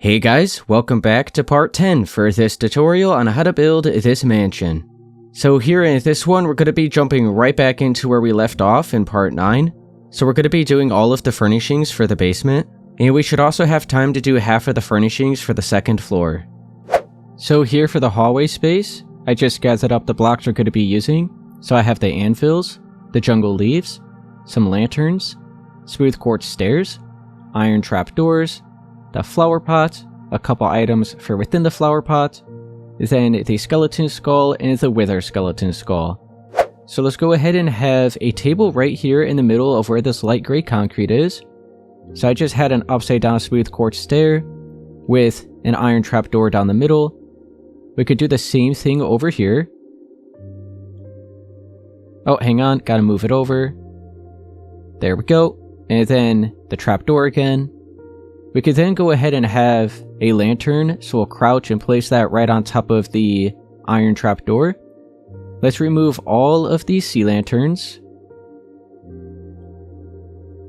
Hey guys, welcome back to part 10 for this tutorial on how to build this mansion. So here in this one, we're going to be jumping right back into where we left off in part 9. So we're going to be doing all of the furnishings for the basement, and we should also have time to do half of the furnishings for the second floor. So here for the hallway space, I just gathered up the blocks we're going to be using. So I have the anvils, the jungle leaves, some lanterns, smooth quartz stairs, iron trapdoors, the flower pot, a couple items for within the flower pot, then the skeleton skull and the wither skeleton skull. So let's go ahead and have a table right here in the middle of where this light gray concrete is. So I just had an upside down smooth quartz stair with an iron trapdoor down the middle. We could do the same thing over here. Oh, hang on, gotta move it over. There we go. And then the trapdoor again. We could then go ahead and have a lantern, so we'll crouch and place that right on top of the iron trapdoor. Let's remove all of these sea lanterns.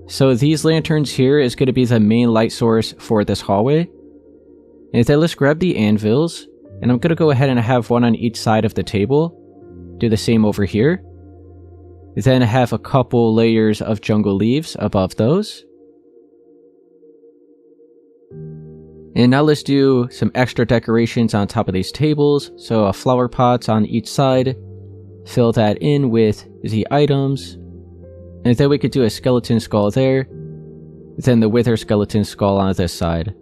So these lanterns here is going to be the main light source for this hallway. And then let's grab the anvils, and I'm going to go ahead and have one on each side of the table. Do the same over here. Then have a couple layers of jungle leaves above those. And now let's do some extra decorations on top of these tables. So a flower pot on each side. Fill that in with the items. And then we could do a skeleton skull there. Then the wither skeleton skull on this side.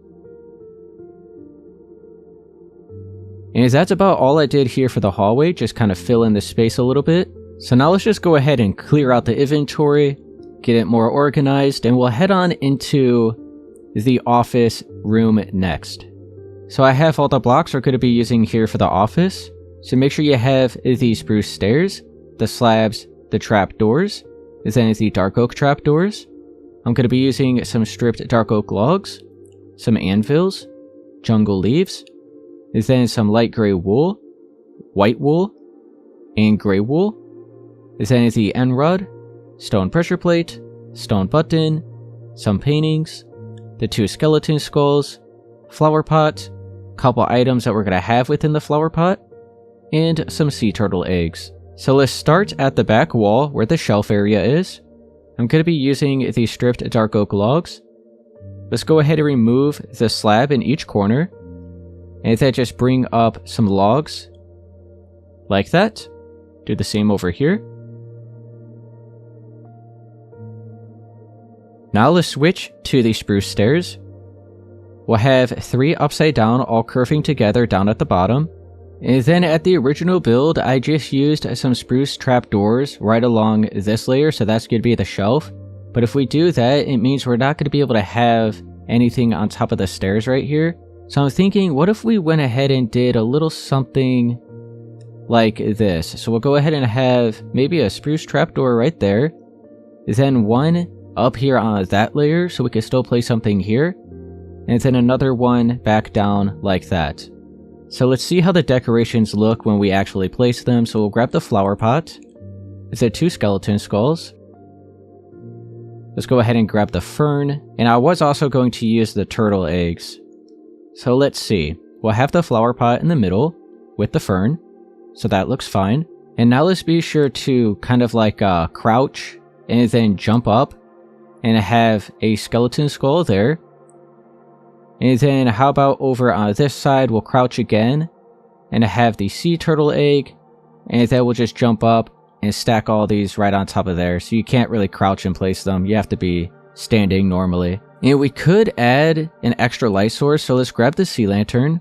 And that's about all I did here for the hallway. Just kind of fill in the space a little bit. So now let's just go ahead and clear out the inventory. Get it more organized. And we'll head on into the office room next. So I have all the blocks we're going to be using here for the office. So make sure you have the spruce stairs, the slabs, the trap doors, then the dark oak trap doors. I'm going to be using some stripped dark oak logs, some anvils, jungle leaves, then some light gray wool, white wool, and gray wool. Then the end rod, stone pressure plate, stone button, some paintings, the two skeleton skulls, flower pot, couple items that we're going to have within the flower pot, and some sea turtle eggs. So let's start at the back wall where the shelf area is. I'm going to be using the stripped dark oak logs. Let's go ahead and remove the slab in each corner, and then just bring up some logs like that. Do the same over here. Now let's switch to the spruce stairs. We'll have 3 upside down, all curving together down at the bottom. And then at the original build, I just used some spruce trapdoors right along this layer, so that's going to be the shelf. But if we do that, it means we're not going to be able to have anything on top of the stairs right here. So I'm thinking, what if we went ahead and did a little something like this? So we'll go ahead and have maybe a spruce trapdoor right there. Then one up here on that layer, so we can still place something here, and then another one back down like that. So let's see how the decorations look when we actually place them. So we'll grab the flower pot, the 2 skeleton skulls. Let's go ahead and grab the fern, and I was also going to use the turtle eggs. So let's see, we'll have the flower pot in the middle with the fern, so that looks fine. And now let's be sure to kind of like crouch and then jump up and have a skeleton skull there. And then how about over on this side, we'll crouch again and have the sea turtle egg, and then we'll just jump up and stack all these right on top of there. So you can't really crouch and place them. You have to be standing normally. And we could add an extra light source, so let's grab the sea lantern.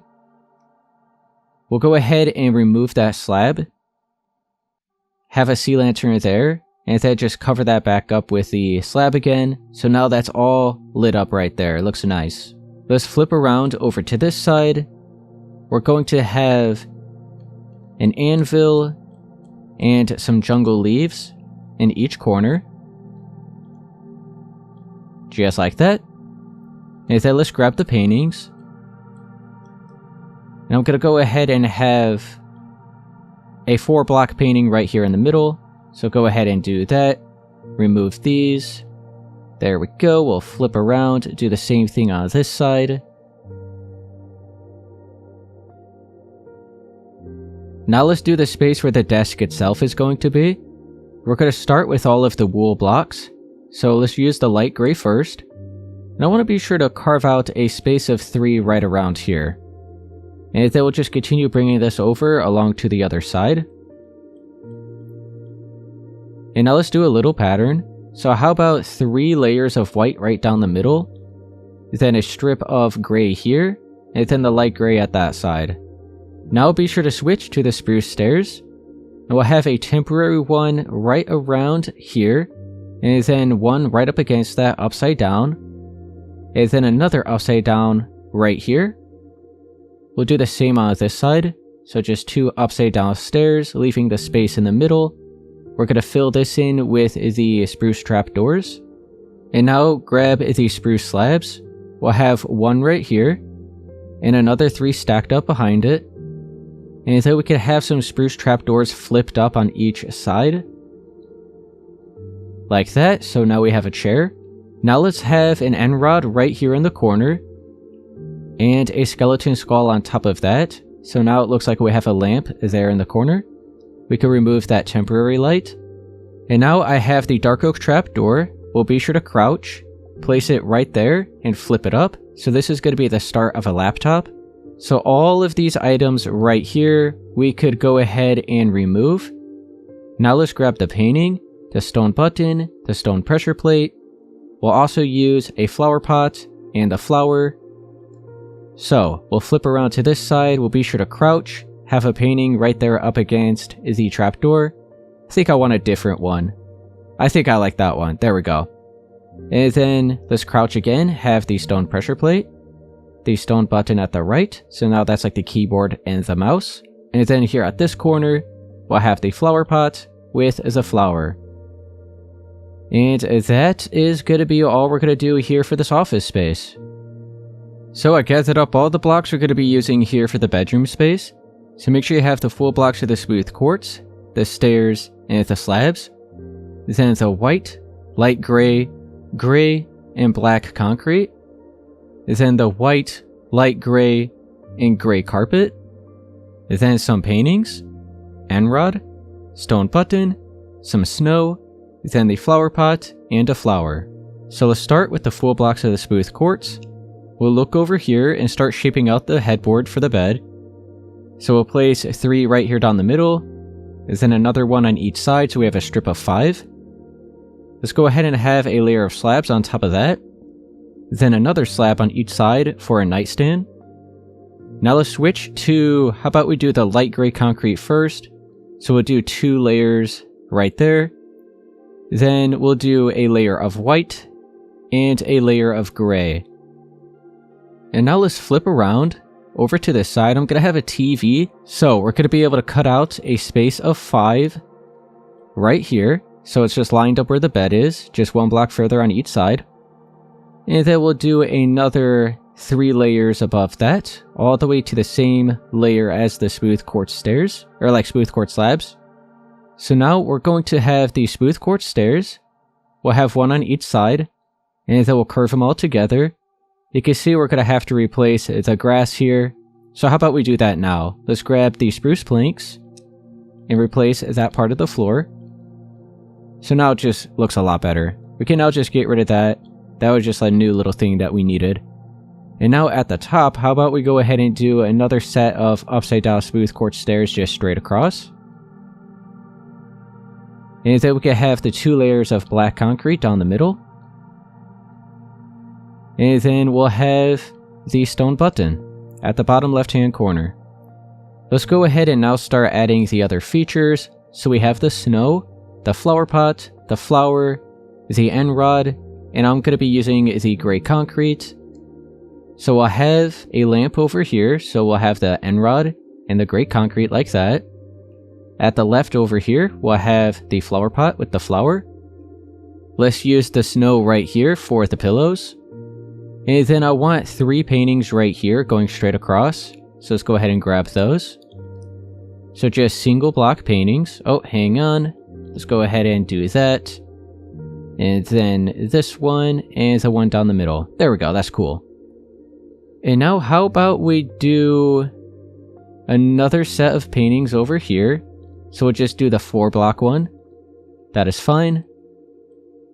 We'll go ahead and remove that slab. Have a sea lantern there. And then just cover that back up with the slab again. So now that's all lit up right there. It looks nice. Let's flip around over to this side. We're going to have an anvil and some jungle leaves in each corner. Just like that. And then let's grab the paintings. And I'm going to go ahead and have a 4-block painting right here in the middle. So go ahead and do that. Remove these. There we go. We'll flip around, do the same thing on this side. Now let's do the space where the desk itself is going to be. We're going to start with all of the wool blocks. So let's use the light gray first. And I want to be sure to carve out a space of 3 right around here. And then we'll just continue bringing this over along to the other side. And now let's do a little pattern. So how about 3 layers of white right down the middle, then a strip of gray here, and then the light gray at that side. Now be sure to switch to the spruce stairs, and we'll have a temporary one right around here, and then one right up against that upside down, and then another upside down right here. We'll do the same on this side, so just 2 upside down stairs, leaving the space in the middle. We're going to fill this in with the spruce trapdoors. And now grab the spruce slabs. We'll have 1 right here, and another 3 stacked up behind it. And then we can have some spruce trapdoors flipped up on each side. Like that, so now we have a chair. Now let's have an end rod right here in the corner, and a skeleton skull on top of that. So now it looks like we have a lamp there in the corner. We can remove that temporary light. And now I have the dark oak trapdoor. We'll be sure to crouch, place it right there, and flip it up. So this is going to be the start of a laptop. So all of these items right here, we could go ahead and remove. Now let's grab the painting, the stone button, the stone pressure plate. We'll also use a flower pot and the flower. So we'll flip around to this side. We'll be sure to crouch, have a painting right there up against the trapdoor. I think I want a different one. I think I like that one. There we go. And then let's crouch again, have the stone pressure plate, the stone button at the right. So now that's like the keyboard and the mouse. And then here at this corner, we'll have the flower pot with the flower. And that is going to be all we're going to do here for this office space. So I gathered up all the blocks we're going to be using here for the bedroom space. So make sure you have the full blocks of the smooth quartz, the stairs, and the slabs. Then the white, light gray, gray, and black concrete. Then the white, light gray, and gray carpet. Then some paintings, end rod, stone button, some snow, then the flower pot, and a flower. So let's start with the full blocks of the smooth quartz. We'll look over here and start shaping out the headboard for the bed. So we'll place 3 right here down the middle, then another one on each side, so we have a strip of 5. Let's go ahead and have a layer of slabs on top of that, then another slab on each side for a nightstand. Now let's switch to, how about we do the light gray concrete first. So we'll do 2 layers right there. Then we'll do a layer of white and a layer of gray. And now let's flip around over to this side. I'm going to have a TV. So we're going to be able to cut out a space of 5 right here. So it's just lined up where the bed is, just 1 block further on each side. And then we'll do another 3 layers above that, all the way to the same layer as the smooth quartz stairs, or like smooth quartz slabs. So now we're going to have the smooth quartz stairs. We'll have 1 on each side, and then we'll curve them all together. You can see we're going to have to replace the grass here. So how about we do that now? Let's grab the spruce planks and replace that part of the floor. So now it just looks a lot better. We can now just get rid of that. That was just a new little thing that we needed. And now at the top, how about we go ahead and do another set of upside down smooth quartz stairs just straight across. And then we can have the 2 layers of black concrete down the middle. And then we'll have the stone button at the bottom left-hand corner. Let's go ahead and now start adding the other features. So we have the snow, the flower pot, the flower, the end rod, and I'm going to be using the gray concrete. So we'll have a lamp over here, so we'll have the end rod and the gray concrete like that. At the left over here, we'll have the flower pot with the flower. Let's use the snow right here for the pillows. And then I want 3 paintings right here going straight across. So let's go ahead and grab those. So just single block paintings. Oh, hang on. Let's go ahead and do that. And then this one and the one down the middle. There we go, that's cool. And now how about we do another set of paintings over here. So we'll just do the 4-block one. That is fine.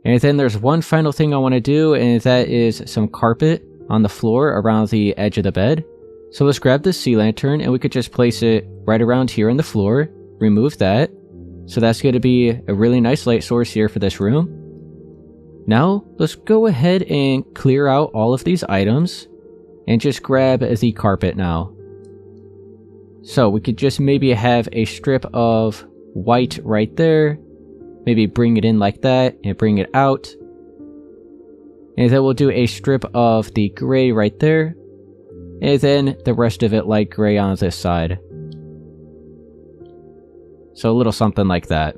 And then there's one final thing I want to do, and that is some carpet on the floor around the edge of the bed. So let's grab this sea lantern, and we could just place it right around here on the floor. Remove that. So that's going to be a really nice light source here for this room. Now, let's go ahead and clear out all of these items, and just grab the carpet now. So we could just maybe have a strip of white right there. Maybe bring it in like that and bring it out. And then we'll do a strip of the gray right there. And then the rest of it light gray on this side. So a little something like that.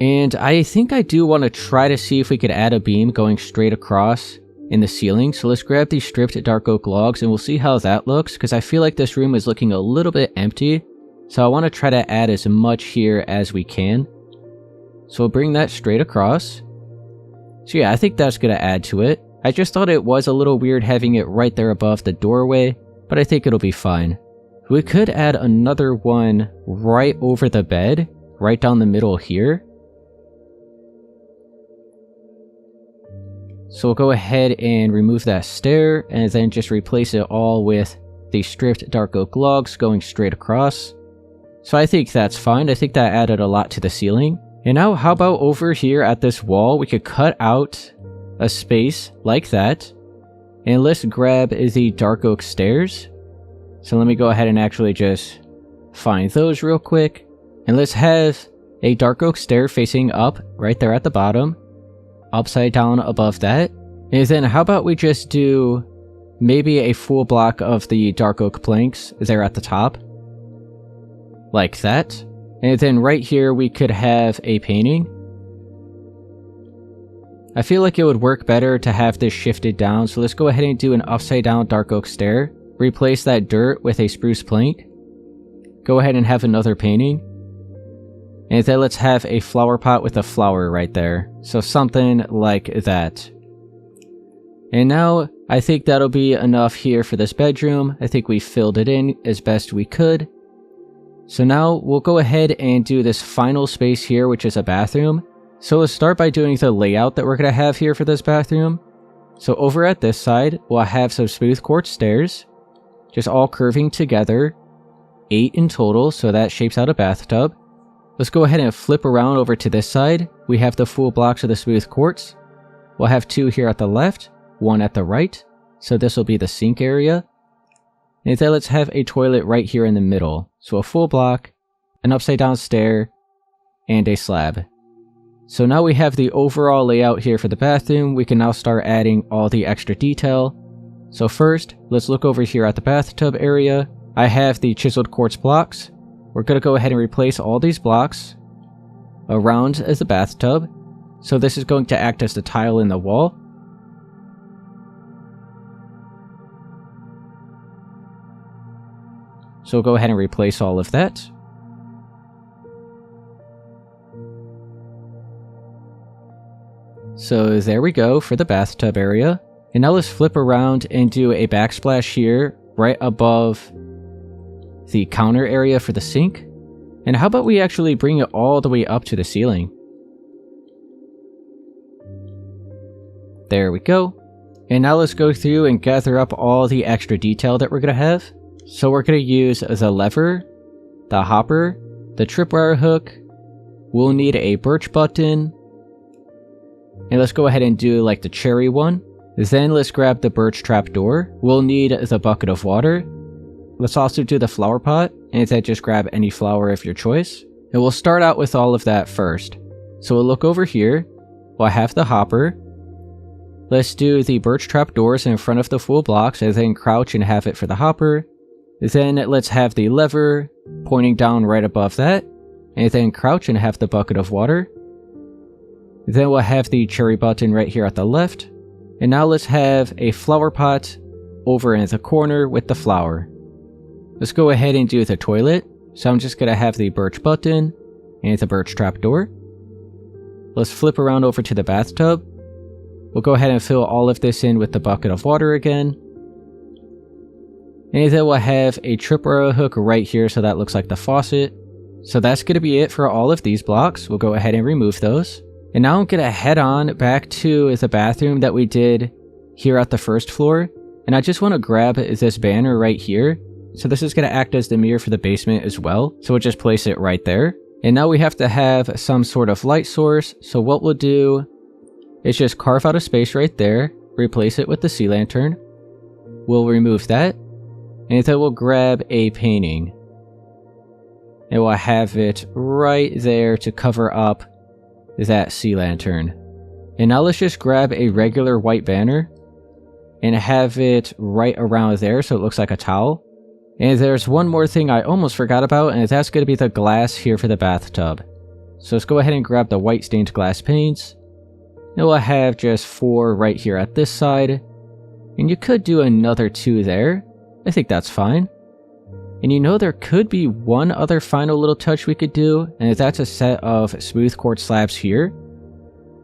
And I think I do want to try to see if we could add a beam going straight across in the ceiling. So let's grab these stripped dark oak logs and we'll see how that looks, because I feel like this room is looking a little bit empty. So I want to try to add as much here as we can. So we'll bring that straight across. So yeah, I think that's going to add to it. I just thought it was a little weird having it right there above the doorway, but I think it'll be fine. We could add another one right over the bed, right down the middle here. So we'll go ahead and remove that stair, and then just replace it all with the stripped dark oak logs going straight across. So I think that's fine. I think that added a lot to the ceiling. And now how about over here at this wall, we could cut out a space like that. And let's grab the dark oak stairs. So let me go ahead and actually just find those real quick. And let's have a dark oak stair facing up right there at the bottom. Upside down above that. And then how about we just do maybe a full block of the dark oak planks there at the top. Like that. And then right here we could have a painting. I feel like it would work better to have this shifted down, so let's go ahead and do an upside down dark oak stair. Replace that dirt with a spruce plank. Go ahead and have another painting. And then let's have a flower pot with a flower right there. So something like that. And now I think that'll be enough here for this bedroom. I think we filled it in as best we could. So now we'll go ahead and do this final space here, which is a bathroom. So let's start by doing the layout that we're going to have here for this bathroom. So over at this side, we'll have some smooth quartz stairs, just all curving together, 8 in total, so that shapes out a bathtub. Let's go ahead and flip around over to this side. We have the full blocks of the smooth quartz. We'll have 2 here at the left, 1 at the right, so this will be the sink area. And then let's have a toilet right here in the middle. So a full block, an upside down stair, and a slab. So now we have the overall layout here for the bathroom. We can now start adding all the extra detail. So first, let's look over here at the bathtub area. I have the chiseled quartz blocks. We're going to go ahead and replace all these blocks around as the bathtub. So this is going to act as the tile in the wall. So we'll go ahead and replace all of that. So there we go for the bathtub area. And now let's flip around and do a backsplash here right above the counter area for the sink. And how about we actually bring it all the way up to the ceiling? There we go. And now let's go through and gather up all the extra detail that we're going to have. So we're going to use the lever, the hopper, the tripwire hook. We'll need a birch button. And let's go ahead and do like the cherry one. Then let's grab the birch trapdoor. We'll need the bucket of water. Let's also do the flower pot, and then just grab any flower of your choice. And we'll start out with all of that first. So we'll look over here. We'll have the hopper. Let's do the birch trapdoors in front of the full blocks, and then crouch and have it for the hopper. Then let's have the lever pointing down right above that, and then crouch and have the bucket of water. Then we'll have the cherry button right here at the left. And now let's have a flower pot over in the corner with the flower. Let's go ahead and do the toilet. So I'm just going to have the birch button and the birch trapdoor. Let's flip around over to the bathtub. We'll go ahead and fill all of this in with the bucket of water again. And then we'll have a tripwire hook right here, so that looks like the faucet. So that's going to be it for all of these blocks. We'll go ahead and remove those. And now I'm going to head on back to the bathroom that we did here at the first floor. And I just want to grab this banner right here. So this is going to act as the mirror for the basement as well. So we'll just place it right there. And now we have to have some sort of light source. So what we'll do is just carve out a space right there. Replace it with the sea lantern. We'll remove that. And then we'll grab a painting. And we'll have it right there to cover up that sea lantern. And now let's just grab a regular white banner and have it right around there so it looks like a towel. And there's one more thing I almost forgot about, and that's going to be the glass here for the bathtub. So let's go ahead and grab the white stained glass panes. And we'll have just 4 right here at this side. And you could do another 2 there. I think that's fine. And you know, there could be one other final little touch we could do, and that's a set of smooth quartz slabs here.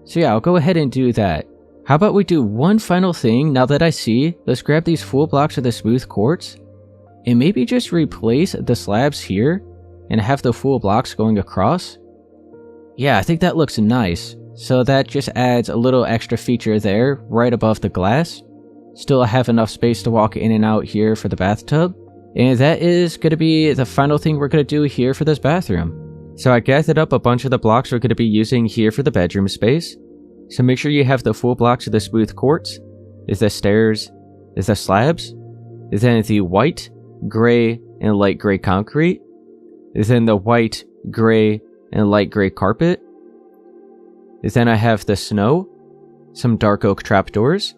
So yeah, I'll go ahead and do that. How about we do one final thing now that I see? Let's grab these full blocks of the smooth quartz, and maybe just replace the slabs here, and have the full blocks going across. Yeah, I think that looks nice. So that just adds a little extra feature there, right above the glass. Still have enough space to walk in and out here for the bathtub. And that is going to be the final thing we're going to do here for this bathroom. So I gathered up a bunch of the blocks we're going to be using here for the bedroom space. So make sure you have the full blocks of the smooth quartz, is the stairs, is the slabs, is then the white, gray, and light gray concrete, is then the white, gray, and light gray carpet, is then I have the snow, some dark oak trapdoors,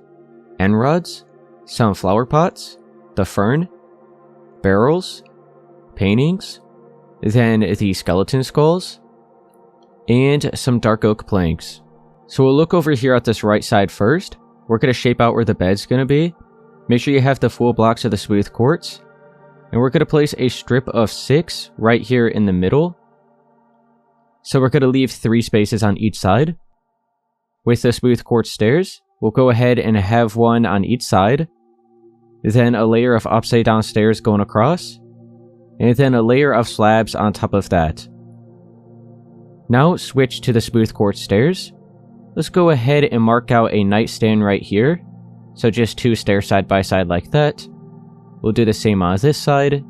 end rods, some flower pots, the fern, barrels, paintings, then the skeleton skulls, and some dark oak planks. So we'll look over here at this right side first. We're going to shape out where the bed's going to be. Make sure you have the full blocks of the smooth quartz. And we're going to place a strip of 6 right here in the middle. So we're going to leave 3 spaces on each side. With the smooth quartz stairs, we'll go ahead and have one on each side. Then a layer of upside down stairs going across. And then a layer of slabs on top of that. Now switch to the smooth quartz stairs. Let's go ahead and mark out a nightstand right here. So just 2 stairs side by side like that. We'll do the same on this side.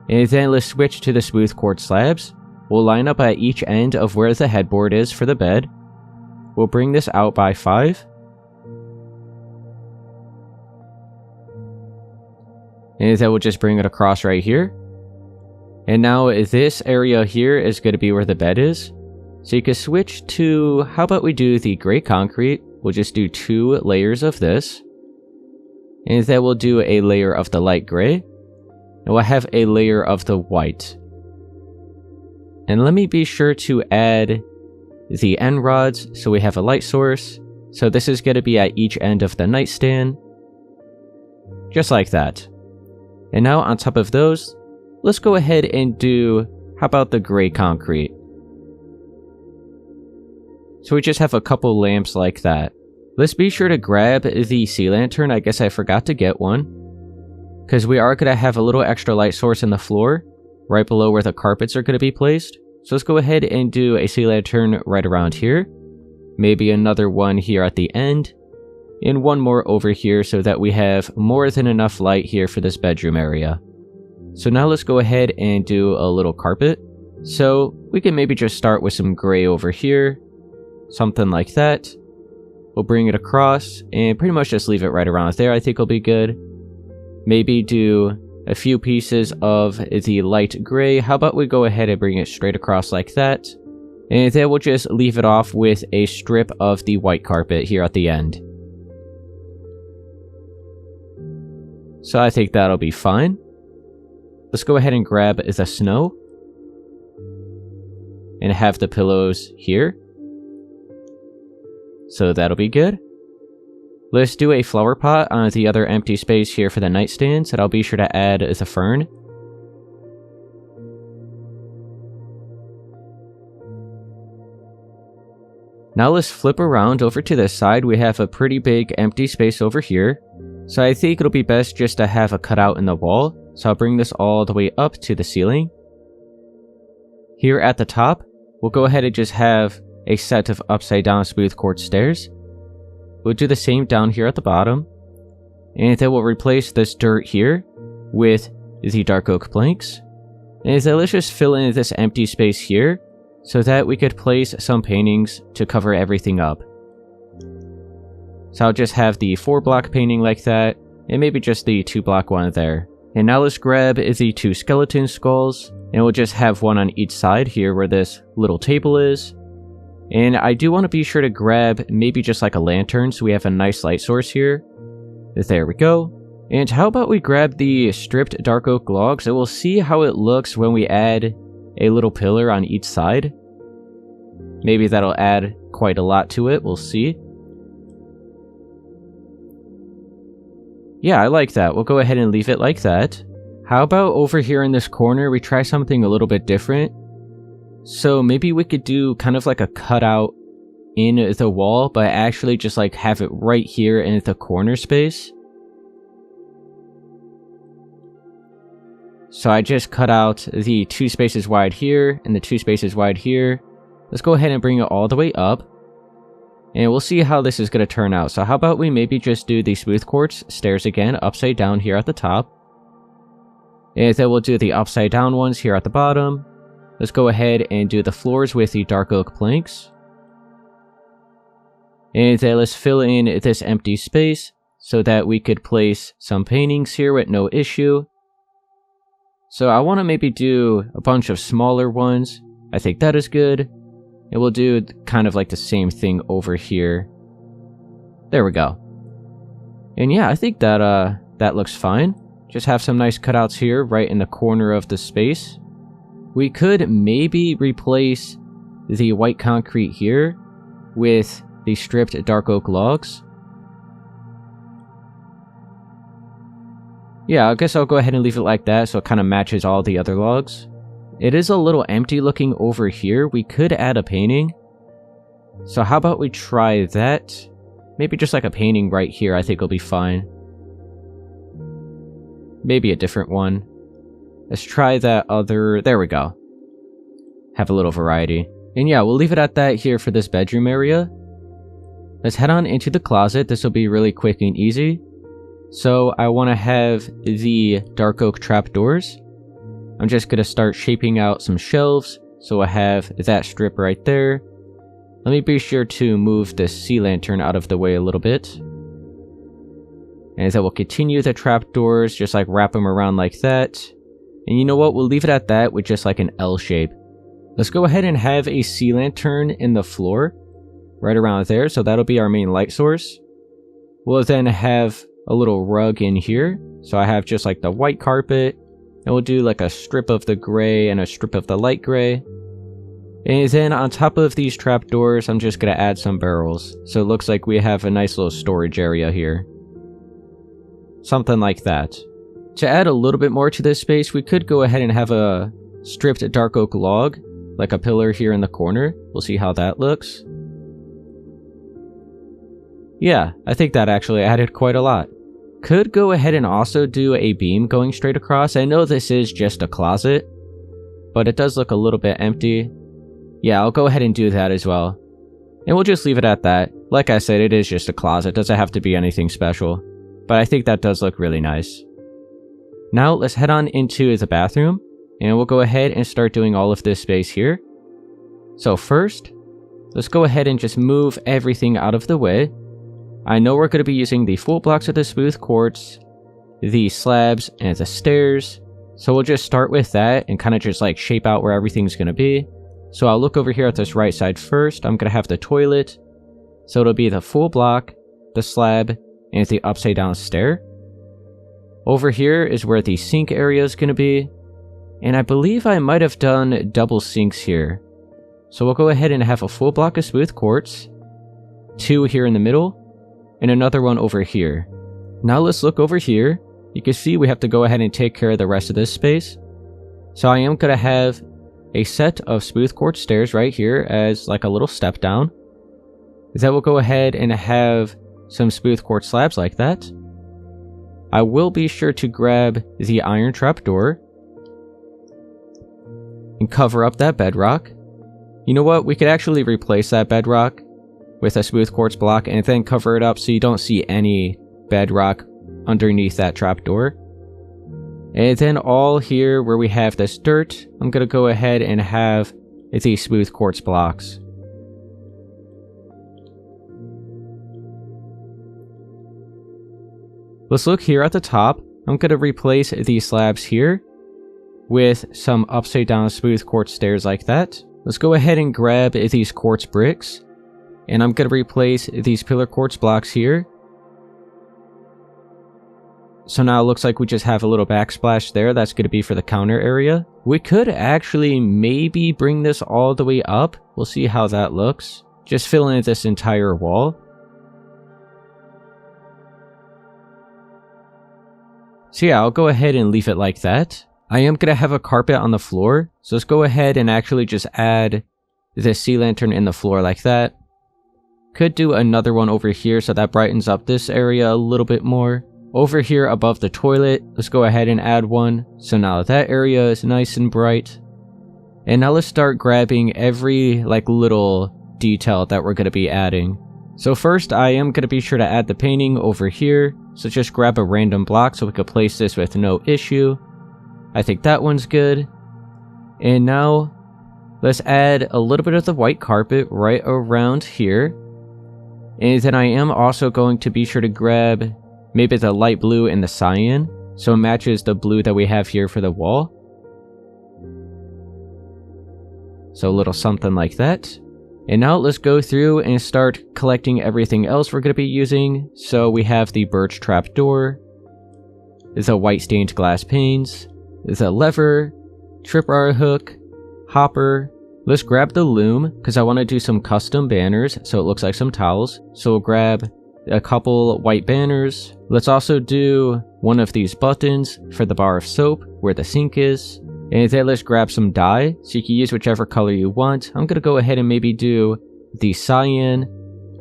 And then let's switch to the smooth quartz slabs. We'll line up at each end of where the headboard is for the bed. We'll bring this out by 5. And then we'll just bring it across right here. And now this area here is going to be where the bed is. So you can switch to, how about we do the gray concrete? We'll just do 2 layers of this. And then we'll do a layer of the light gray. And we'll have a layer of the white. And let me be sure to add the end rods so we have a light source. So this is going to be at each end of the nightstand. Just like that. And now on top of those, let's go ahead and do, how about the gray concrete? So we just have a couple lamps like that. Let's be sure to grab the sea lantern. I guess I forgot to get one. Because we are going to have a little extra light source in the floor, right below where the carpets are going to be placed. So let's go ahead and do a sea lantern right around here. Maybe another one here at the end. And one more over here so that we have more than enough light here for this bedroom area. So now let's go ahead and do a little carpet. So we can maybe just start with some gray over here. Something like that. We'll bring it across and pretty much just leave it right around there. I think will be good. Maybe do a few pieces of the light gray. How about we go ahead and bring it straight across like that. And then we'll just leave it off with a strip of the white carpet here at the end. So I think that'll be fine. Let's go ahead and grab the snow. And have the pillows here. So that'll be good. Let's do a flower pot on the other empty space here for the nightstands, and I'll be sure to add the fern. Now let's flip around over to this side. We have a pretty big empty space over here. So I think it'll be best just to have a cutout in the wall. So I'll bring this all the way up to the ceiling. Here at the top, we'll go ahead and just have a set of upside down smooth quartz stairs. We'll do the same down here at the bottom. And then we'll replace this dirt here with the dark oak planks. And then let's just fill in this empty space here so that we could place some paintings to cover everything up. So I'll just have the 4-block painting like that, and maybe just the 2-block one there. And now let's grab the 2 skeleton skulls, and we'll just have one on each side here where this little table is. And I do want to be sure to grab maybe just like a lantern so we have a nice light source here. There we go. And how about we grab the stripped dark oak logs, and we'll see how it looks when we add a little pillar on each side. Maybe that'll add quite a lot to it, we'll see. Yeah, I like that. We'll go ahead and leave it like that. How about over here in this corner, we try something a little bit different? So maybe we could do kind of like a cutout in the wall, but actually just like have it right here in the corner space. So I just cut out the 2 spaces wide here and the 2 spaces wide here. Let's go ahead and bring it all the way up. And we'll see how this is going to turn out. So how about we maybe just do the smooth quartz stairs again, upside down here at the top. And then we'll do the upside down ones here at the bottom. Let's go ahead and do the floors with the dark oak planks. And then let's fill in this empty space so that we could place some paintings here with no issue. So I want to maybe do a bunch of smaller ones. I think that is good. And we'll do kind of like the same thing over here. There we go. And yeah, I think that that looks fine. Just have some nice cutouts here right in the corner of the space. We could maybe replace the white concrete here with the stripped dark oak logs. Yeah, I guess I'll go ahead and leave it like that so it kind of matches all the other logs. It is a little empty looking over here. We could add a painting. So how about we try that? Maybe just like a painting right here, I think will be fine. Maybe a different one. Let's try that other... There we go. Have a little variety. And yeah, we'll leave it at that here for this bedroom area. Let's head on into the closet. This will be really quick and easy. So I want to have the dark oak trapdoors. I'm just going to start shaping out some shelves. So I have that strip right there. Let me be sure to move the sea lantern out of the way a little bit. And then we'll continue the trapdoors, just like wrap them around like that. And you know what? We'll leave it at that with just like an L shape. Let's go ahead and have a sea lantern in the floor. Right around there. So that'll be our main light source. We'll then have a little rug in here. So I have just like the white carpet. And we'll do like a strip of the gray and a strip of the light gray. And then on top of these trapdoors, I'm just going to add some barrels. So it looks like we have a nice little storage area here. Something like that. To add a little bit more to this space, we could go ahead and have a stripped dark oak log. Like a pillar here in the corner. We'll see how that looks. Yeah, I think that actually added quite a lot. Could go ahead and also do a beam going straight across. I know this is just a closet, but it does look a little bit empty. Yeah, I'll go ahead and do that as well. And we'll just leave it at that. Like I said, it is just a closet. It doesn't have to be anything special. But I think that does look really nice. Now let's head on into the bathroom. And we'll go ahead and start doing all of this space here. So first, let's go ahead and just move everything out of the way. I know we're going to be using the full blocks of the smooth quartz, the slabs, and the stairs. So we'll just start with that and kind of just like shape out where everything's going to be. So I'll look over here at this right side first. I'm going to have the toilet. So it'll be the full block, the slab, and the upside down stair. Over here is where the sink area is going to be. And I believe I might have done double sinks here. So we'll go ahead and have a full block of smooth quartz, 2 here in the middle, and another one over here. Now let's look over here. You can see we have to go ahead and take care of the rest of this space. So I am going to have a set of smooth quartz stairs right here as like a little step down. Then we'll go ahead and have some smooth quartz slabs like that. I will be sure to grab the iron trapdoor and cover up that bedrock. You know what? We could actually replace that bedrock with a smooth quartz block and then cover it up so you don't see any bedrock underneath that trapdoor. And then all here where we have this dirt, I'm going to go ahead and have these smooth quartz blocks. Let's look here at the top. I'm going to replace these slabs here with some upside down smooth quartz stairs like that. Let's go ahead and grab these quartz bricks. And I'm going to replace these pillar quartz blocks here. So now it looks like we just have a little backsplash there. That's going to be for the counter area. We could actually maybe bring this all the way up. We'll see how that looks. Just fill in this entire wall. So yeah, I'll go ahead and leave it like that. I am going to have a carpet on the floor. So let's go ahead and actually just add this sea lantern in the floor like that. Could do another one over here so that brightens up this area a little bit more. Over here above the toilet, let's go ahead and add one. So now that area is nice and bright. And now let's start grabbing every little detail that we're going to be adding. So first, I am going to be sure to add the painting over here. So just grab a random block so we could place this with no issue. I think that one's good. And now, let's add a little bit of the white carpet right around here. And then I am also going to be sure to grab maybe the light blue and the cyan, so it matches the blue that we have here for the wall. So a little something like that. And now let's go through and start collecting everything else we're going to be using. So we have the birch trapdoor, the white stained glass panes, the lever, tripwire hook, hopper. Let's grab the loom because I want to do some custom banners so it looks like some towels. So we'll grab a couple white banners. Let's also do one of these buttons for the bar of soap where the sink is. And then let's grab some dye, so you can use whichever color you want. I'm going to go ahead and maybe do the cyan.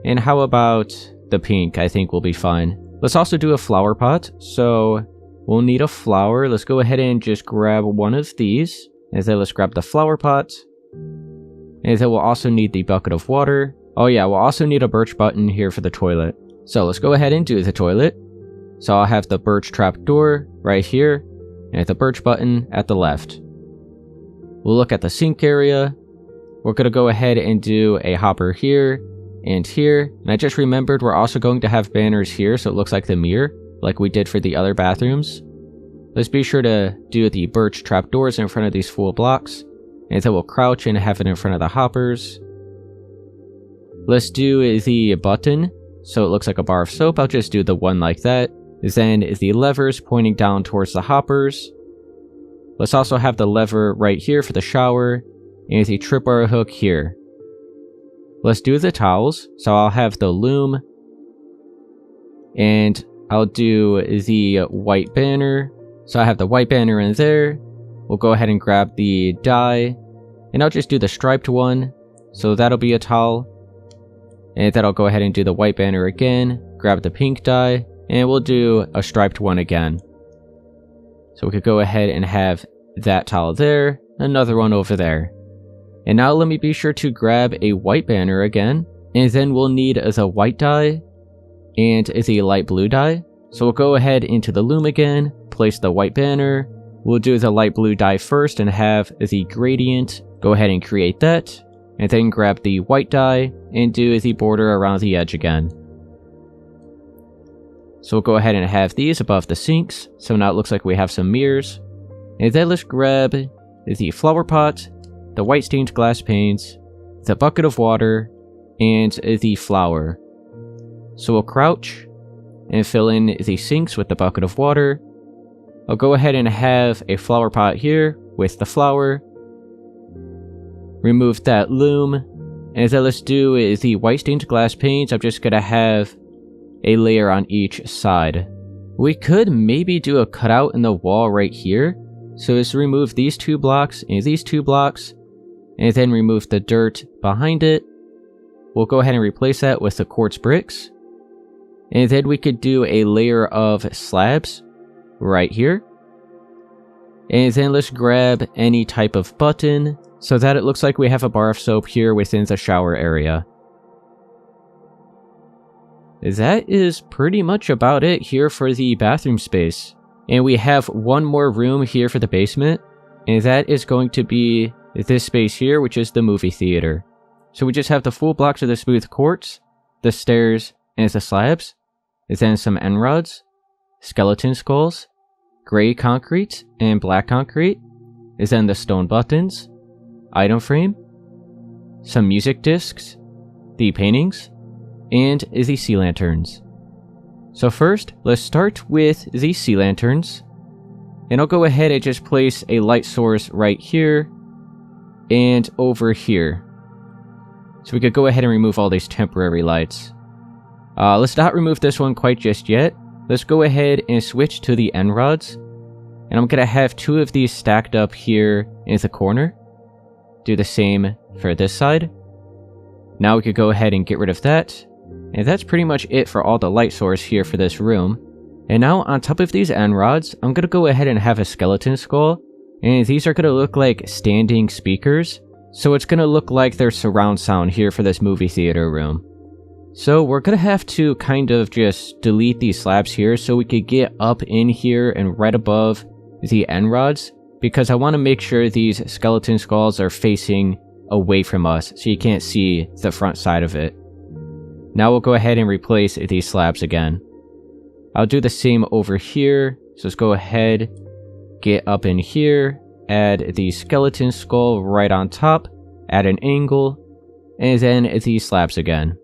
And how about the pink? I think will be fine. Let's also do a flower pot. So we'll need a flower. Let's go ahead and just grab one of these. And then let's grab the flower pot. And then we'll also need the bucket of water. Oh yeah, we'll also need a birch button here for the toilet. So let's go ahead and do the toilet. So I'll have the birch trapdoor right here. And the birch button at the left. We'll look at the sink area. We're going to go ahead and do a hopper here and here. And I just remembered we're also going to have banners here so it looks like the mirror, like we did for the other bathrooms. Let's be sure to do the birch trapdoors in front of these full blocks. And then we'll crouch and have it in front of the hoppers. Let's do the button so it looks like a bar of soap. I'll just do the one like that. Then the levers pointing down towards the hoppers. Let's also have the lever right here for the shower, and the tripwire hook here. Let's do the towels, so I'll have the loom, and I'll do the white banner. So I have the white banner in there. We'll go ahead and grab the dye, and I'll just do the striped one, so that'll be a towel. And then I'll go ahead and do the white banner again, grab the pink dye, and we'll do a striped one again. So we could go ahead and have that towel there, another one over there. And now let me be sure to grab a white banner again. And then we'll need the white dye and the light blue dye. So we'll go ahead into the loom again, place the white banner. We'll do the light blue dye first and have the gradient. Go ahead and create that. And then grab the white dye and do the border around the edge again. So we'll go ahead and have these above the sinks. So now it looks like we have some mirrors. And then let's grab the flower pot, the white stained glass panes, the bucket of water, and the flower. So we'll crouch and fill in the sinks with the bucket of water. I'll go ahead and have a flower pot here with the flower. Remove that loom. And then let's do the white stained glass panes. I'm just going to have a layer on each side. We could maybe do a cutout in the wall right here. So let's remove these two blocks and these two blocks, and then remove the dirt behind it. We'll go ahead and replace that with the quartz bricks. And then we could do a layer of slabs right here. And then let's grab any type of button so that it looks like we have a bar of soap here within the shower area. That is pretty much about it here for the bathroom space. And we have one more room here for the basement, and that is going to be this space here, which is the movie theater. So we just have the full blocks of the smooth quartz, the stairs, and the slabs, then some end rods, skeleton skulls, gray concrete and black concrete, then the stone buttons, item frame, some music discs, the paintings, and the sea lanterns. So first, let's start with the sea lanterns, and I'll go ahead and just place a light source right here and over here. So we could go ahead and remove all these temporary lights. Let's not remove this one quite just yet. Let's go ahead and switch to the end rods, and I'm gonna have 2 of these stacked up here in the corner. Do the same for this side. Now we could go ahead and get rid of that. And that's pretty much it for all the light source here for this room. And now on top of these end rods, I'm going to go ahead and have a skeleton skull. And these are going to look like standing speakers. So it's going to look like there's surround sound here for this movie theater room. So we're going to have to kind of just delete these slabs here so we could get up in here and right above the end rods. Because I want to make sure these skeleton skulls are facing away from us so you can't see the front side of it. Now we'll go ahead and replace these slabs again. I'll do the same over here. So let's go ahead, get up in here, add the skeleton skull right on top, add an angle, and then these slabs again.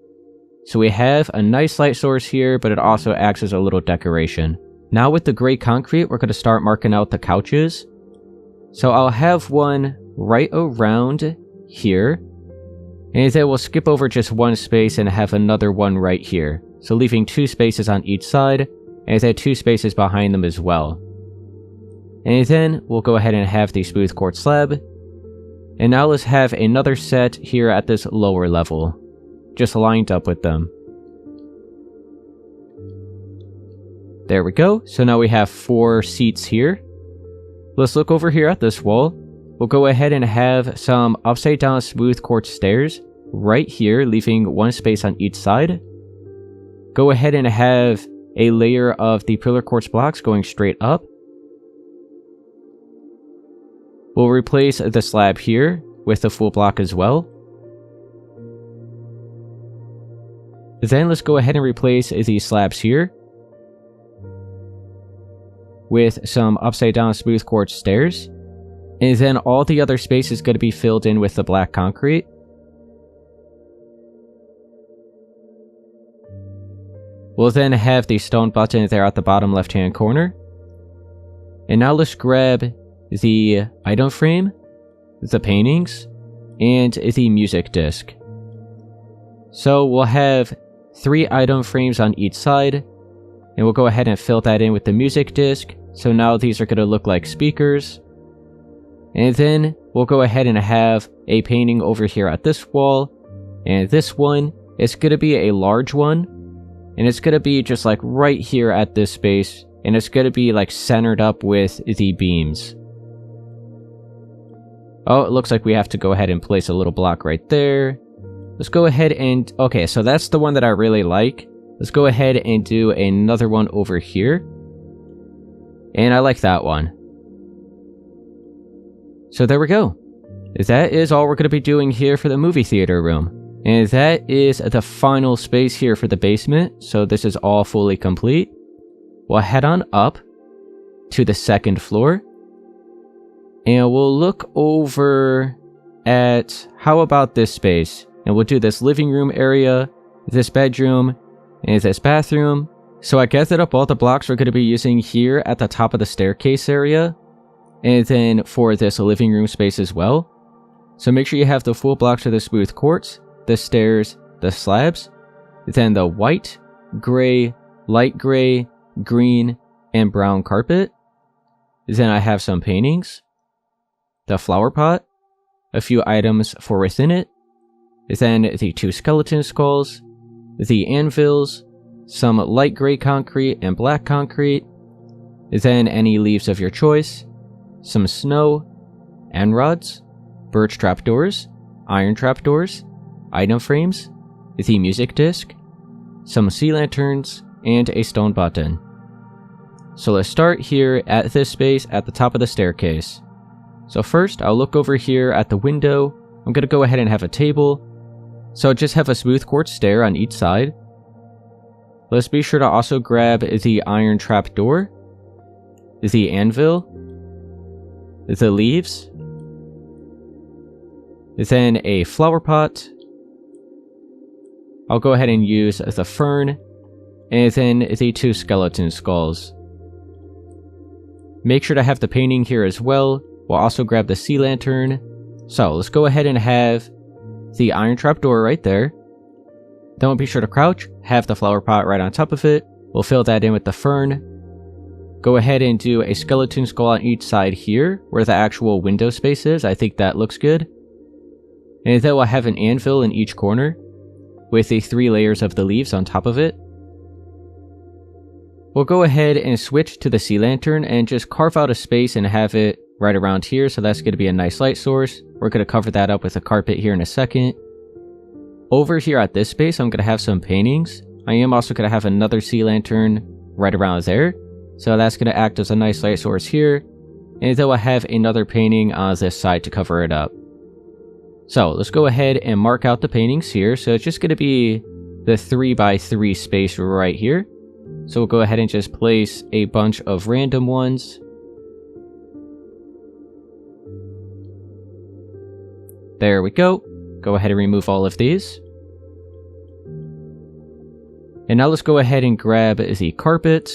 So we have a nice light source here, but it also acts as a little decoration. Now with the gray concrete, we're going to start marking out the couches. So I'll have one right around here. And then we'll skip over just one space and have another one right here. So leaving 2 spaces on each side, and then 2 spaces behind them as well. And then we'll go ahead and have the smooth quartz slab. And now let's have another set here at this lower level, just lined up with them. There we go. So now we have 4 seats here. Let's look over here at this wall. We'll go ahead and have some upside down smooth quartz stairs right here, leaving 1 space on each side. Go ahead and have a layer of the pillar quartz blocks going straight up. We'll replace the slab here with the full block as well. Then let's go ahead and replace these slabs here with some upside down smooth quartz stairs. And then all the other space is going to be filled in with the black concrete. We'll then have the stone button there at the bottom left hand corner. And now let's grab the item frame, the paintings, and the music disc. So we'll have 3 item frames on each side, and we'll go ahead and fill that in with the music disc. So now these are going to look like speakers. And then we'll go ahead and have a painting over here at this wall. And this one is going to be a large one. And it's going to be just like right here at this space. And it's going to be like centered up with the beams. Oh, it looks like we have to go ahead and place a little block right there. Let's go ahead and... Okay, so that's the one that I really like. Let's go ahead and do another one over here. And I like that one. So there we go. That is all we're going to be doing here for the movie theater room. And that is the final space here for the basement. So this is all fully complete. We'll head on up to the 2nd floor. And we'll look over at how about this space. And we'll do this living room area, this bedroom, and this bathroom. So I gathered up all the blocks we're going to be using here at the top of the staircase area. And then for this living room space as well. So make sure you have the full blocks of the smooth quartz, the stairs, the slabs, then the white, gray, light gray, green, and brown carpet. Then I have some paintings, the flower pot, a few items for within it, then the 2 skeleton skulls, the anvils, some light gray concrete and black concrete, Then any leaves of your choice, some snow, end rods, birch trapdoors, iron trapdoors, item frames, the music disc, some sea lanterns, and a stone button. So let's start here at this space at the top of the staircase. So first, I'll look over here at the window. I'm going to go ahead and have a table. So just have a smooth quartz stair on each side. Let's be sure to also grab the iron trapdoor, the anvil, the leaves, then a flower pot. I'll go ahead and use the fern, and then the 2 skeleton skulls. Make sure to have the painting here as well. We'll also grab the sea lantern. So let's go ahead and have the iron trapdoor right there. Then we'll be sure to crouch, have the flower pot right on top of it. We'll fill that in with the fern. Go ahead and do a skeleton skull on each side here, where the actual window space is. I think that looks good. And then we'll have an anvil in each corner, with the 3 layers of the leaves on top of it. We'll go ahead and switch to the sea lantern and just carve out a space and have it right around here, so that's going to be a nice light source. We're going to cover that up with a carpet here in a second. Over here at this space, I'm going to have some paintings. I am also going to have another sea lantern right around there, so that's going to act as a nice light source here. And then we'll have another painting on this side to cover it up. So let's go ahead and mark out the paintings here. So it's just going to be the 3x3 space right here. So we'll go ahead and just place a bunch of random ones. There we go. Go ahead and remove all of these. And now let's go ahead and grab the carpet.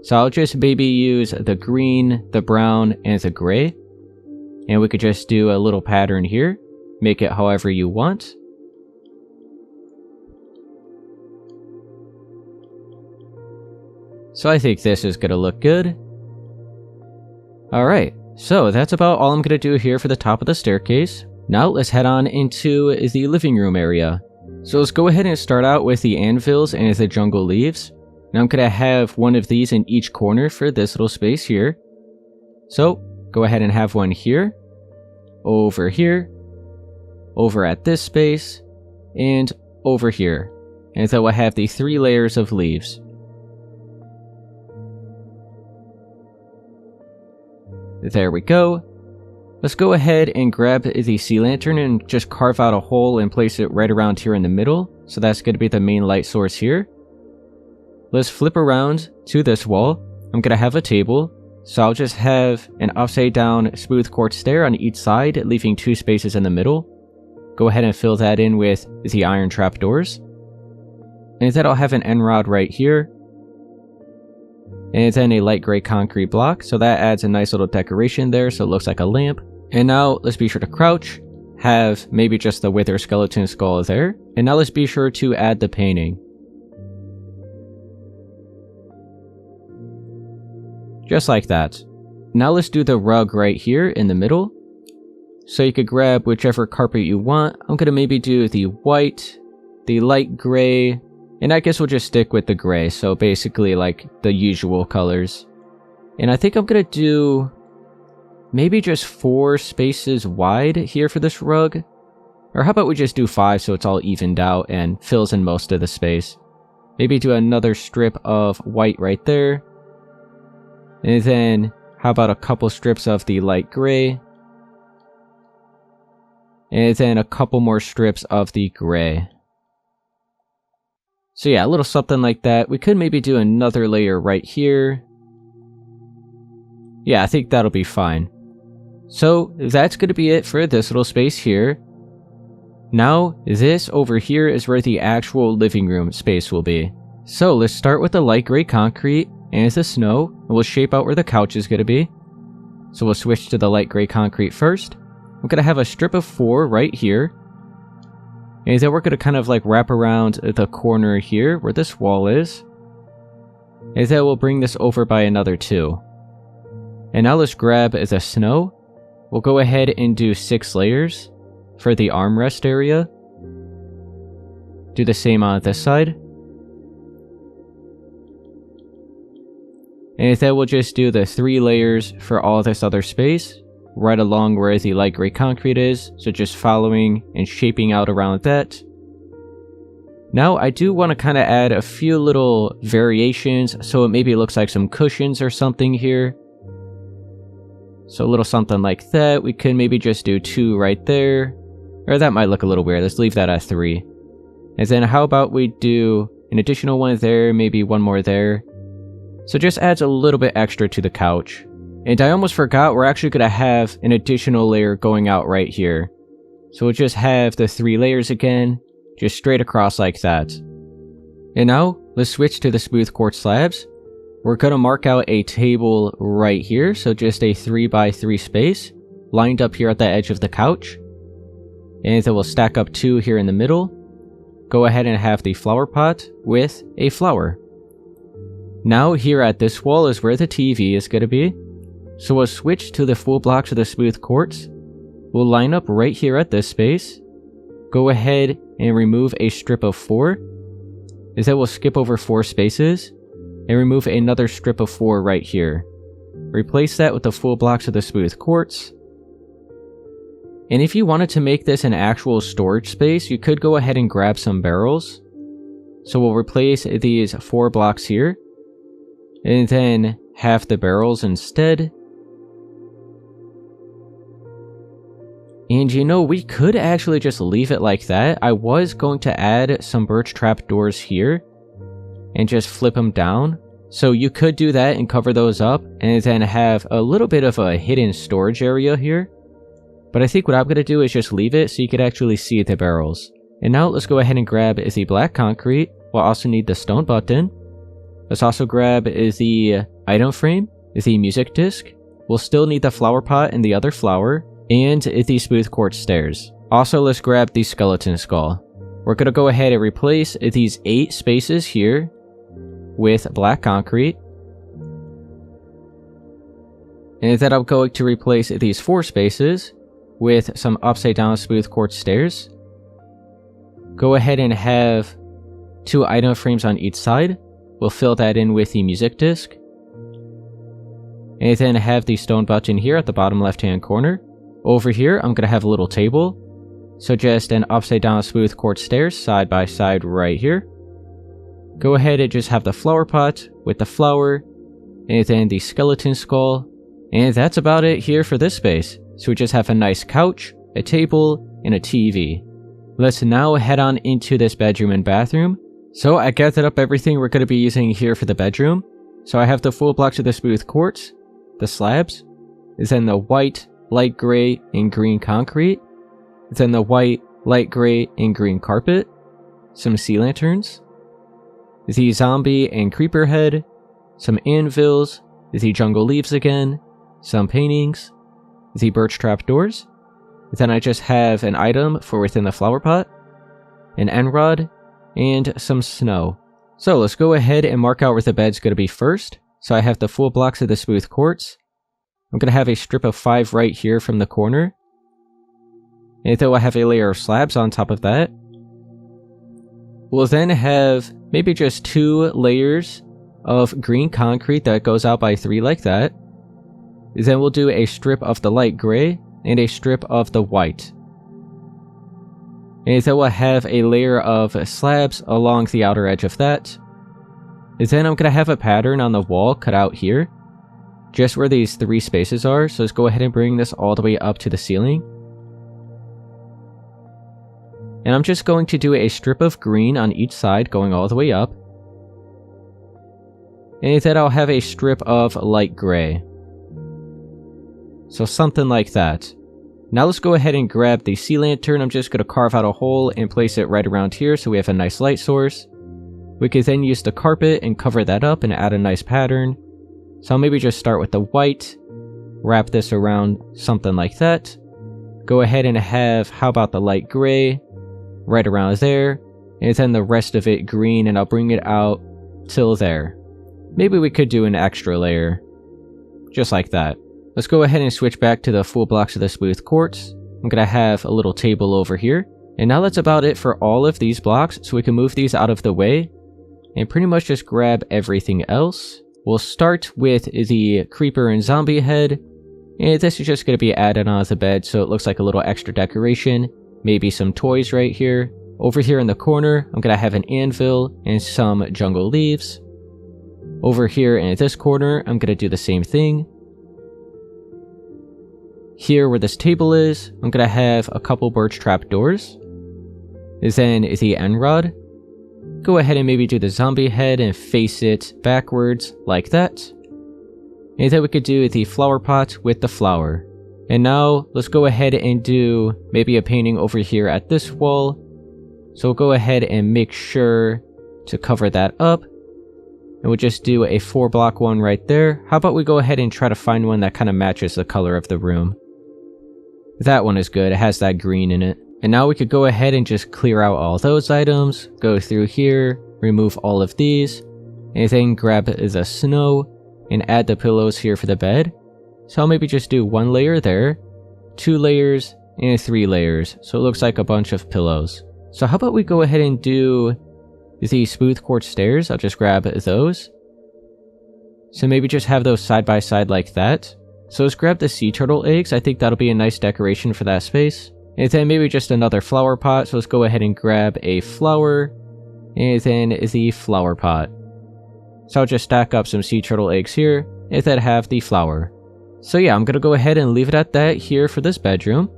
So I'll just maybe use the green, the brown, and the gray. And we could just do a little pattern here. Make it however you want. So I think this is going to look good. Alright, so that's about all I'm going to do here for the top of the staircase. Now let's head on into the living room area. So let's go ahead and start out with the anvils and the jungle leaves. Now I'm going to have one of these in each corner for this little space here. So go ahead and have one here, over here, over at this space, and over here. And then we'll have the 3 layers of leaves. There we go. Let's go ahead and grab the sea lantern and just carve out a hole and place it right around here in the middle. So that's going to be the main light source here. Let's flip around to this wall. I'm going to have a table. So I'll just have an upside down smooth quartz stair on each side, leaving 2 spaces in the middle. Go ahead and fill that in with the iron trapdoors. And then I'll have an end rod right here. And then a light gray concrete block, so that adds a nice little decoration there, so it looks like a lamp. And now let's be sure to crouch, have maybe just the wither skeleton skull there. And now let's be sure to add the painting. Just like that. Now let's do the rug right here in the middle. So you could grab whichever carpet you want. I'm going to maybe do the white, the light gray, and I guess we'll just stick with the gray, so basically like the usual colors. And I think I'm gonna do maybe just 4 spaces wide here for this rug. Or how about we just do 5 so it's all evened out and fills in most of the space. Maybe do another strip of white right there. And then how about a couple strips of the light gray. And then a couple more strips of the gray. So yeah, a little something like that. We could maybe do another layer right here. Yeah, I think that'll be fine. So that's going to be it for this little space here. Now, this over here is where the actual living room space will be. So let's start with the light gray concrete and the snow, and we'll shape out where the couch is going to be. So we'll switch to the light gray concrete first. I'm going to have a strip of 4 right here. And then we're going to kind of like wrap around the corner here where this wall is. And then we'll bring this over by another 2. And now let's grab the snow. We'll go ahead and do 6 layers for the armrest area. Do the same on this side. And then we'll just do the 3 layers for all this other space, right along where the light gray concrete is, so just following and shaping out around that. Now I do want to kind of add a few little variations, so it maybe looks like some cushions or something here. So a little something like that. We could maybe just do 2 right there. Or that might look a little weird. Let's leave that at 3. And then how about we do an additional one there, maybe 1 more there. So just adds a little bit extra to the couch. And I almost forgot, we're actually going to have an additional layer going out right here. So we'll just have the 3 layers again, just straight across like that. And now, let's switch to the smooth quartz slabs. We're going to mark out a table right here, so just a 3x3 space, lined up here at the edge of the couch. And then we'll stack up 2 here in the middle. Go ahead and have the flower pot with a flower. Now here at this wall is where the TV is going to be. So we'll switch to the full blocks of the smooth quartz. We'll line up right here at this space. Go ahead and remove a strip of 4. Is that we'll skip over 4 spaces and remove another strip of 4 right here. Replace that with the full blocks of the smooth quartz. And if you wanted to make this an actual storage space, you could go ahead and grab some barrels. So we'll replace these 4 blocks here. And then have the barrels instead. And you know, we could actually just leave it like that. I was going to add some birch trap doors here and just flip them down. So you could do that and cover those up and then have a little bit of a hidden storage area here. But I think what I'm going to do is just leave it so you could actually see the barrels. And now let's go ahead and grab the black concrete. We'll also need the stone button. Let's also grab the item frame, the music disc. We'll still need the flower pot and the other flower, and the smooth quartz stairs. Also, let's grab the skeleton skull. We're going to go ahead and replace these 8 spaces here with black concrete. And then I'm going to replace these 4 spaces with some upside down smooth quartz stairs. Go ahead and have 2 item frames on each side. We'll fill that in with the music disc. And then have the stone button here at the bottom left hand corner. Over here, I'm going to have a little table. So just an upside down smooth quartz stairs side by side right here. Go ahead and just have the flower pot with the flower. And then the skeleton skull. And that's about it here for this space. So we just have a nice couch, a table, and a TV. Let's now head on into this bedroom and bathroom. So I gathered up everything we're going to be using here for the bedroom. So I have the full blocks of the smooth quartz, the slabs, then the white, light gray, and green concrete, then the white, light gray, and green carpet, some sea lanterns, the zombie and creeper head, some anvils, the jungle leaves again, some paintings, the birch trap doors. Then I just have an item for within the flower pot, an end rod, and some snow. So let's go ahead and mark out where the bed's going to be first. So I have the full blocks of the smooth quartz. I'm going to have a strip of 5 right here from the corner. And then we'll have a layer of slabs on top of that. We'll then have maybe just 2 layers of green concrete that goes out by 3 like that. Then we'll do a strip of the light gray and a strip of the white. And then we'll have a layer of slabs along the outer edge of that. And then I'm going to have a pattern on the wall cut out here, just where these 3 spaces are. So let's go ahead and bring this all the way up to the ceiling. And I'm just going to do a strip of green on each side going all the way up. And then I'll have a strip of light gray. So something like that. Now let's go ahead and grab the sea lantern. I'm just going to carve out a hole and place it right around here so we have a nice light source. We could then use the carpet and cover that up and add a nice pattern. So I'll maybe just start with the white, wrap this around something like that. Go ahead and have, how about the light gray, right around there, and then the rest of it green, and I'll bring it out till there. Maybe we could do an extra layer, just like that. Let's go ahead and switch back to the full blocks of the smooth quartz. I'm going to have a little table over here. And now that's about it for all of these blocks, so we can move these out of the way and pretty much just grab everything else. we'll start with the creeper and zombie head. And this is just going to be added on the bed so it looks like a little extra decoration. Maybe some toys right here. Over here in the corner, I'm going to have an anvil and some jungle leaves. Over here in this corner, I'm going to do the same thing. Here where this table is, I'm going to have a couple birch trapdoors. Then the end rod. Go ahead and maybe do the zombie head and face it backwards like that. And then we could do the flower pot with the flower. And now let's go ahead and do maybe a painting over here at this wall. So we'll go ahead and make sure to cover that up. And we'll just do a 4-block one right there. How about we go ahead and try to find one that kind of matches the color of the room. That one is good, it has that green in it. And now we could go ahead and just clear out all those items, go through here, remove all of these, and then grab the snow and add the pillows here for the bed. So I'll maybe just do 1 layer there, 2 layers, and 3 layers. So it looks like a bunch of pillows. So how about we go ahead and do the smooth quartz stairs. I'll just grab those. So maybe just have those side by side like that. So let's grab the sea turtle eggs. I think that'll be a nice decoration for that space. And then maybe just another flower pot. So let's go ahead and grab a flower. And then the flower pot. So I'll just stack up some sea turtle eggs here. And then have the flower. So yeah, I'm going to go ahead and leave it at that here for this bedroom.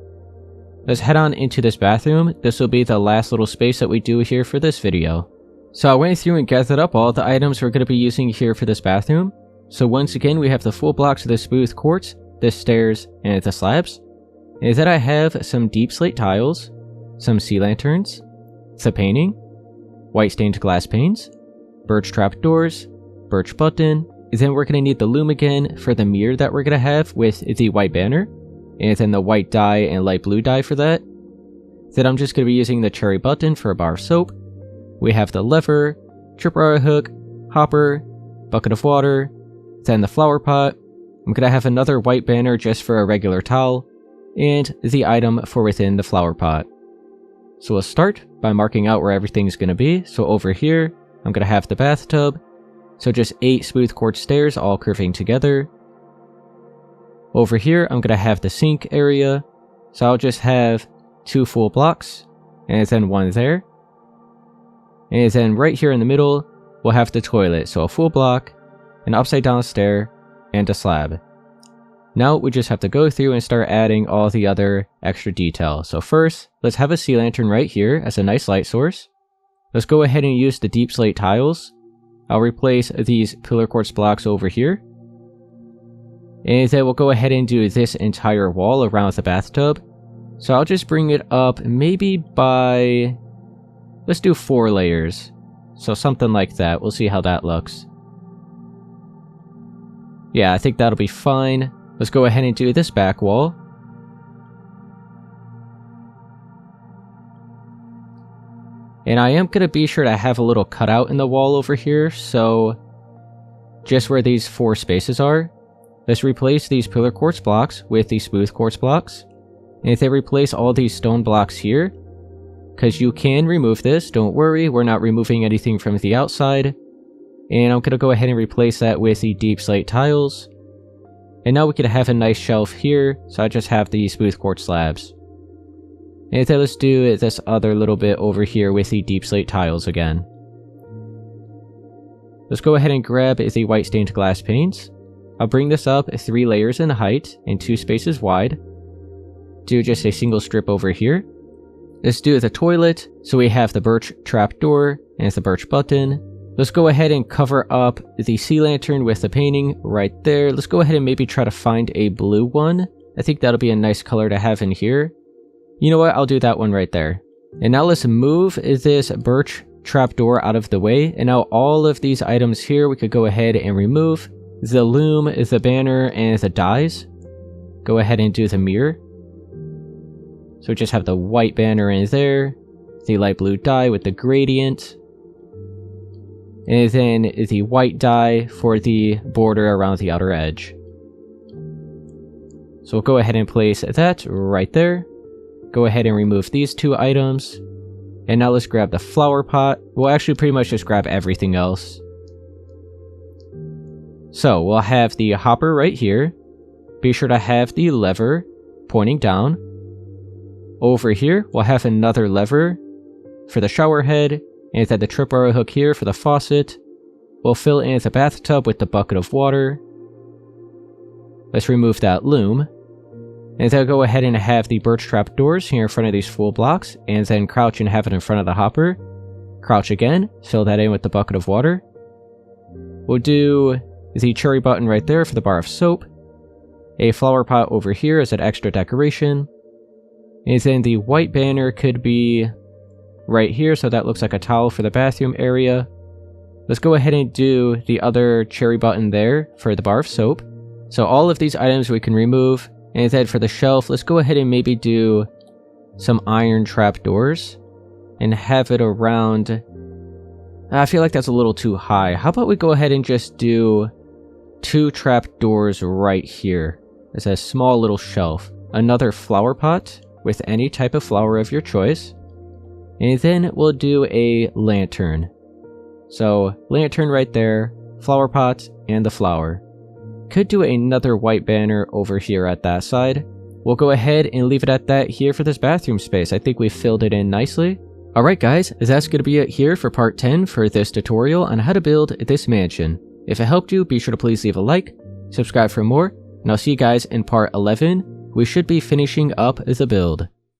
Let's head on into this bathroom. This will be the last little space that we do here for this video. So I went through and gathered up all the items we're going to be using here for this bathroom. So once again, we have the full blocks of the smooth quartz, the stairs, and the slabs. And then I have some deep slate tiles, some sea lanterns, the painting, white stained glass panes, birch trap doors, birch button. And then we're going to need the loom again for the mirror that we're going to have with the white banner. And then the white dye and light blue dye for that. Then I'm just going to be using the cherry button for a bar of soap. We have the lever, tripwire hook, hopper, bucket of water, then the flower pot. I'm going to have another white banner just for a regular towel, and the item for within the flower pot. So we'll start by marking out where everything's going to be. So over here, I'm going to have the bathtub. So just 8 smooth quartz stairs all curving together. Over here, I'm going to have the sink area. So I'll just have 2 full blocks, and then 1 there. And then right here in the middle, we'll have the toilet. So a full block, an upside down stair, and a slab. Now we just have to go through and start adding all the other extra detail. So first, let's have a sea lantern right here as a nice light source. Let's go ahead and use the deep slate tiles. I'll replace these pillar quartz blocks over here. And then we'll go ahead and do this entire wall around the bathtub. So I'll just bring it up maybe by... let's do 4 layers. So something like that. We'll see how that looks. Yeah, I think that'll be fine. Let's go ahead and do this back wall. And I am going to be sure to have a little cutout in the wall over here. So just where these 4 spaces are. Let's replace these pillar quartz blocks with these smooth quartz blocks. And if they replace all these stone blocks here, because you can remove this, don't worry, we're not removing anything from the outside. And I'm going to go ahead and replace that with the deep slate tiles. And now we could have a nice shelf here, so I just have the smooth quartz slabs. And then let's do this other little bit over here with the deep slate tiles again. Let's go ahead and grab the white stained glass panes. I'll bring this up 3 layers in height and 2 spaces wide. Do just a single strip over here. Let's do the toilet. So we have the birch trap door and the birch button. Let's go ahead and cover up the sea lantern with the painting right there. Let's go ahead and maybe try to find a blue one. I think that'll be a nice color to have in here. You know what? I'll do that one right there. And now let's move this birch trapdoor out of the way. And now all of these items here we could go ahead and remove. The loom, the banner, and the dyes. Go ahead and do the mirror. So just have the white banner in there. The light blue dye with the gradient. And then the white dye for the border around the outer edge. So we'll go ahead and place that right there. Go ahead and remove these 2 items. And now let's grab the flower pot. We'll actually pretty much just grab everything else. So we'll have the hopper right here. Be sure to have the lever pointing down. Over here, we'll have another lever for the shower head, and then the tripwire hook here for the faucet. We'll fill in the bathtub with the bucket of water. Let's remove that loom. And then go ahead and have the birch trap doors here in front of these full blocks, and then crouch and have it in front of the hopper. Crouch again, fill that in with the bucket of water. We'll do the cherry button right there for the bar of soap. A flower pot over here as an extra decoration. And then the white banner could be right here, so that looks like a towel for the bathroom area. Let's go ahead and do the other cherry button there for the bar of soap. So all of these items we can remove. And then for the shelf, let's go ahead and maybe do some iron trap doors and have it around. I feel like that's a little too high. How about we go ahead and just do 2 trap doors right here as a small little shelf. Another flower pot with any type of flower of your choice. And then we'll do a lantern. So lantern right there, flower pot, and the flower. Could do another white banner over here at that side. We'll go ahead and leave it at that here for this bathroom space. I think we filled it in nicely. Alright guys, that's going to be it here for part 10 for this tutorial on how to build this mansion. If it helped you, be sure to please leave a like, subscribe for more, and I'll see you guys in part 11. We should be finishing up the build.